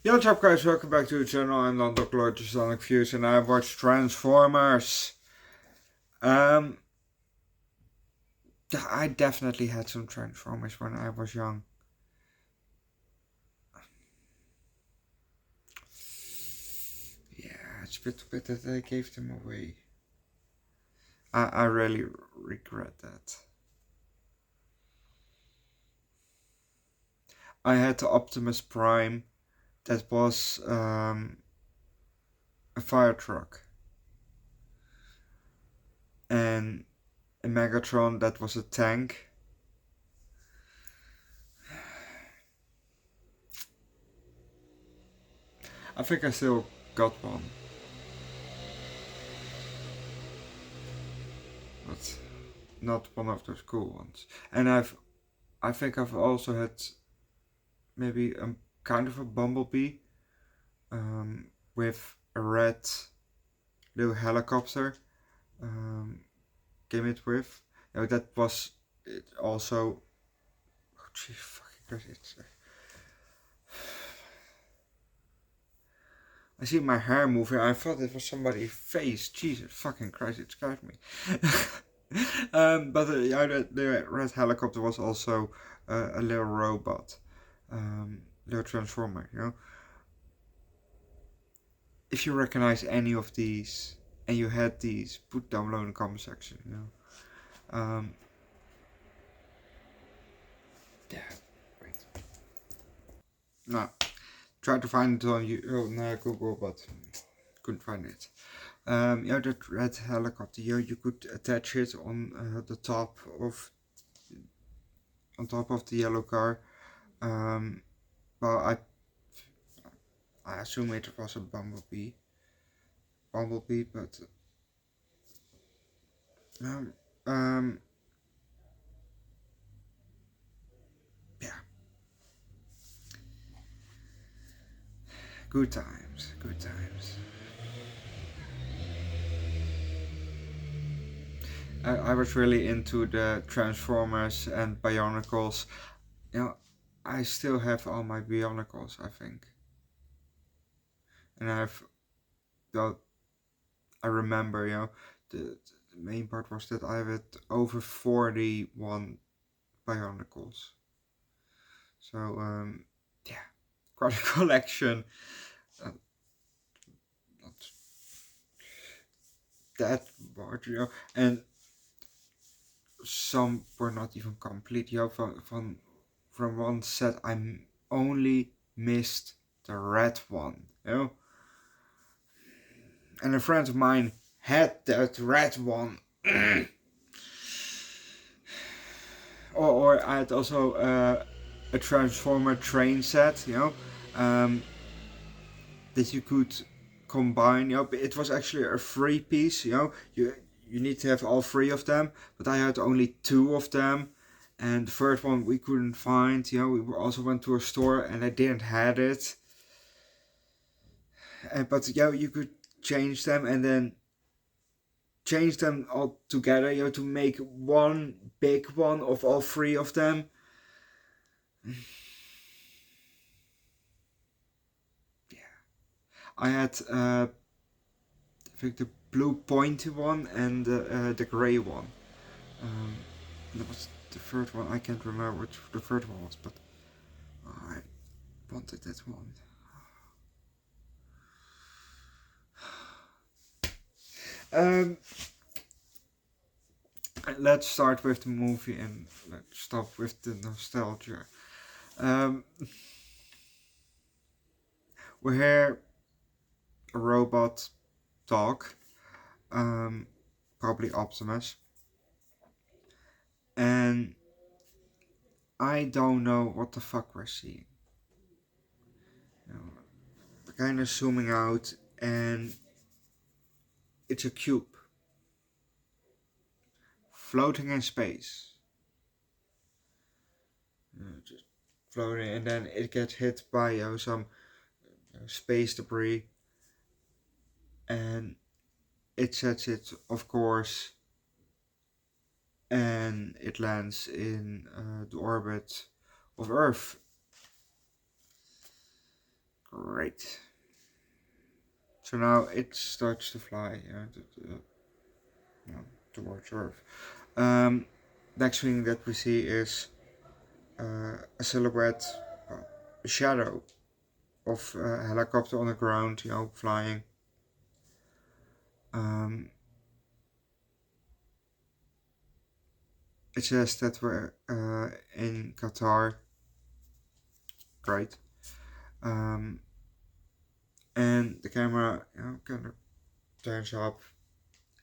Yo, what's up guys, welcome back to the channel. I'm Underdog Views and I watched Transformers. I definitely had some Transformers when I was young. Yeah, it's a bit that I gave them away. I really regret that. I had the Optimus Prime that was a fire truck. And a Megatron that was a tank. I think I still got one. But not one of those cool ones. And I think I've also had maybe a kind of a Bumblebee with a red little helicopter came it with. You know, that was it also. Oh gee, fucking Christ, it's. I see my hair moving. I thought it was somebody's face. Jesus fucking Christ, it scared me. But yeah, the red helicopter was also a little robot, little transformer. You know, if you recognize any of these and you had these, put down below in the comment section. You know, yeah. Wait. No, tried to find it on Google, but couldn't find it. Yeah, that red helicopter. Yeah, you could attach it on the top of the yellow car. Well, I assume it was a Bumblebee, but yeah, good times. I was really into the Transformers and Bionicles. You know, I still have all my Bionicles, I think. And I remember, you know, the main part was that I had over 41 Bionicles. So, yeah, quite a collection. Not that much, you know, and some were not even complete. You know, from one set, I only missed the red one, you know. And a friend of mine had that red one. or I had also a Transformer train set, you know, that you could combine. You know, it was actually a free piece. You know, you need to have all three of them, but I had only two of them. And the third one we couldn't find. You know, we also went to a store and I didn't have it. But yeah, you could change them and then change them all together, you know, to make one big one of all three of them. Yeah, I had I think the blue pointy one and the gray one. That was the third one. I can't remember which the third one was, but I wanted that one. Let's start with the movie and let's stop with the nostalgia. We hear a robot talk, probably Optimus, and I don't know what the fuck we're seeing. You know, we're kind of zooming out, and it's a cube floating in space. Just floating, and then it gets hit by some space debris, and it sets it, of course, and it lands in the orbit of Earth. Great. So now it starts to fly towards Earth. Next thing that we see is a silhouette, a shadow of a helicopter on the ground, flying. It says that we're in Qatar. Great. And the camera, kind of turns up,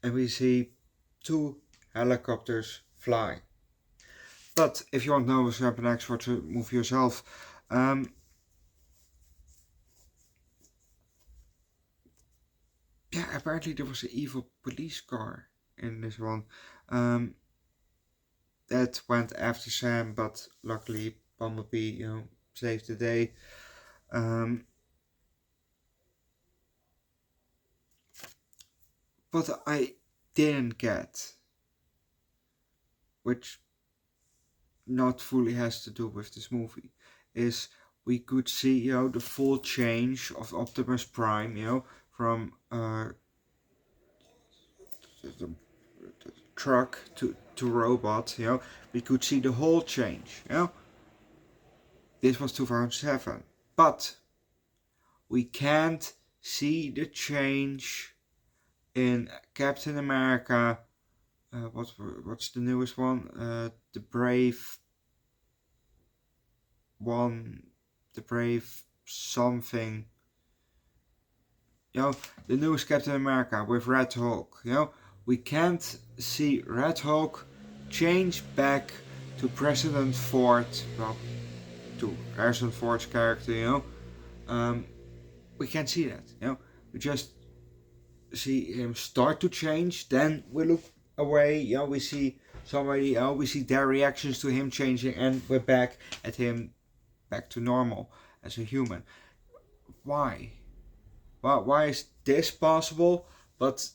and we see two helicopters fly. But if you want to know what's happening next, watch the movie yourself. Apparently there was an evil police car in this one that went after Sam, but luckily Bumblebee, saved the day. What I didn't get, which not fully has to do with this movie, is we could see, the full change of Optimus Prime, from the truck to robot, we could see the whole change, This was 2007, but we can't see the change in Captain America. What's the newest one? The Brave one, the Brave something. The newest Captain America with Red Hulk. We can't see Red Hulk change back to President Ford. Well, to Harrison Ford's character. We can't see that. We just see him start to change, then we look away, we see somebody else, we see their reactions to him changing, and we're back at him back to normal as a human. Why is this possible, but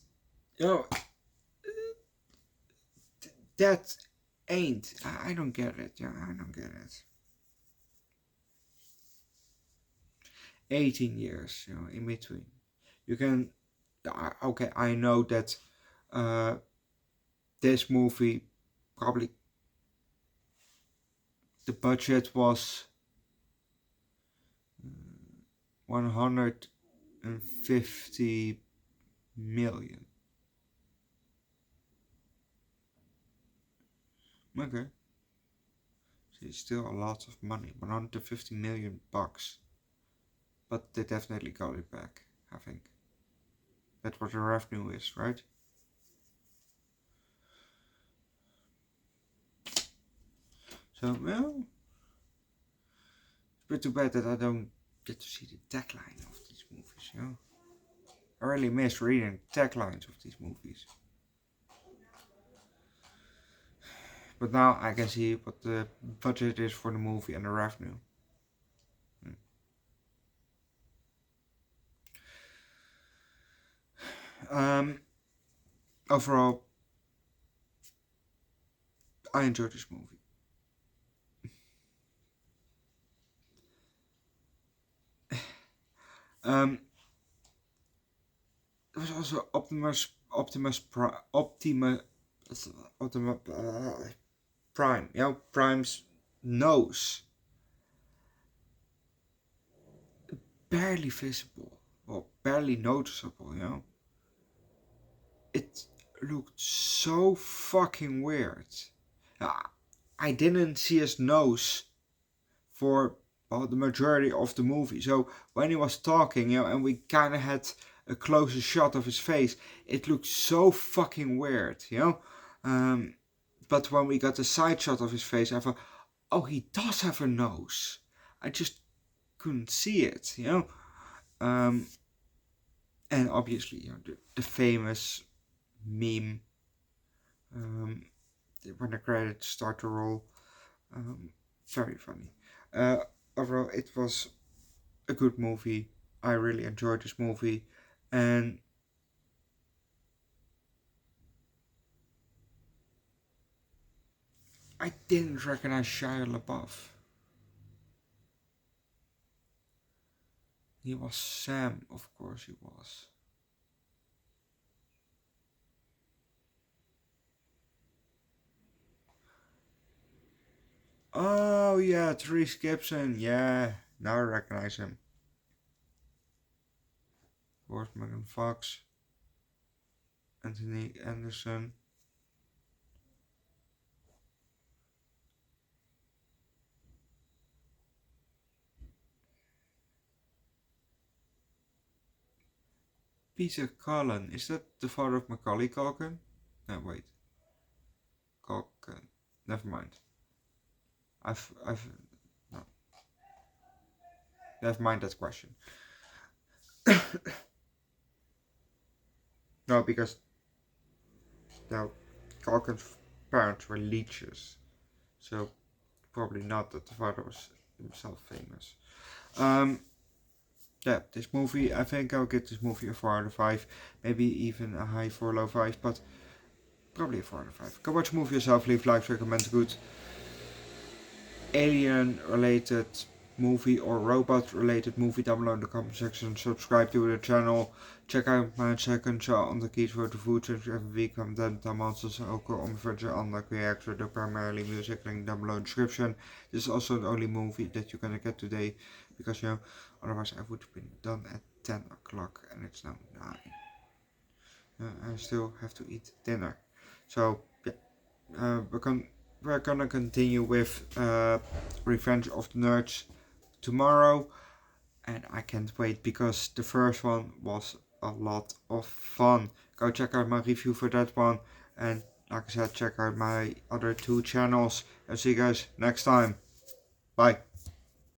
that ain't. I don't get it. I don't get it. 18 years, in between. You can, okay, I know that this movie probably the budget was 150 million. Okay. So it's still a lot of money. 150 million bucks. But they definitely got it back, I think. That's what the revenue is, right? So, well, it's a bit too bad that I don't get to see the tagline of these movies, I really miss reading the taglines of these movies. But now I can see what the budget is for the movie and the revenue. Overall, I enjoyed this movie. There was also Optimus Prime, Prime's nose. Barely visible, or barely noticeable, It looked so fucking weird. I didn't see his nose for the majority of the movie. So when he was talking, and we kind of had a closer shot of his face, it looked so fucking weird, But when we got a side shot of his face, I thought, oh, he does have a nose. I just couldn't see it, And obviously, the famous meme when the credits start to roll. Very funny. Overall, it was a good movie. I really enjoyed this movie, and I didn't recognize Shia LaBeouf. He was Sam, of course he was. Oh yeah, Therese Gibson, yeah. Now I recognize him. Of course, Megan Fox, Anthony Anderson. Peter Cullen, is that the father of Macaulay Culkin? No, wait. Culkin. Never mind. No. Never mind that question. No, because now Culkin's parents were leeches, so probably not that the father was himself famous. Yeah, this movie, I think I'll give this movie a 4 out of 5, maybe even a high 4, low 5, but probably a 4 out of 5. Go watch the movie yourself, leave likes, recommend good alien related movie or robot related movie down below in the comment section. Subscribe to the channel. Check out mijn second show Underdog Eats voor de food tips every week. En dan monsters ook on virtual Underdog Reacts with the primarily music link down below in the description. This is also the only movie that you're gonna get today because otherwise I would have been done at 10 o'clock and it's now 9. I still have to eat dinner. So yeah, we're gonna continue with Revenge of the Nerds tomorrow, and I can't wait because the first one was a lot of fun. Go check out my review for that one, and like I said, check out my other 2 channels, and see you guys next time. Bye.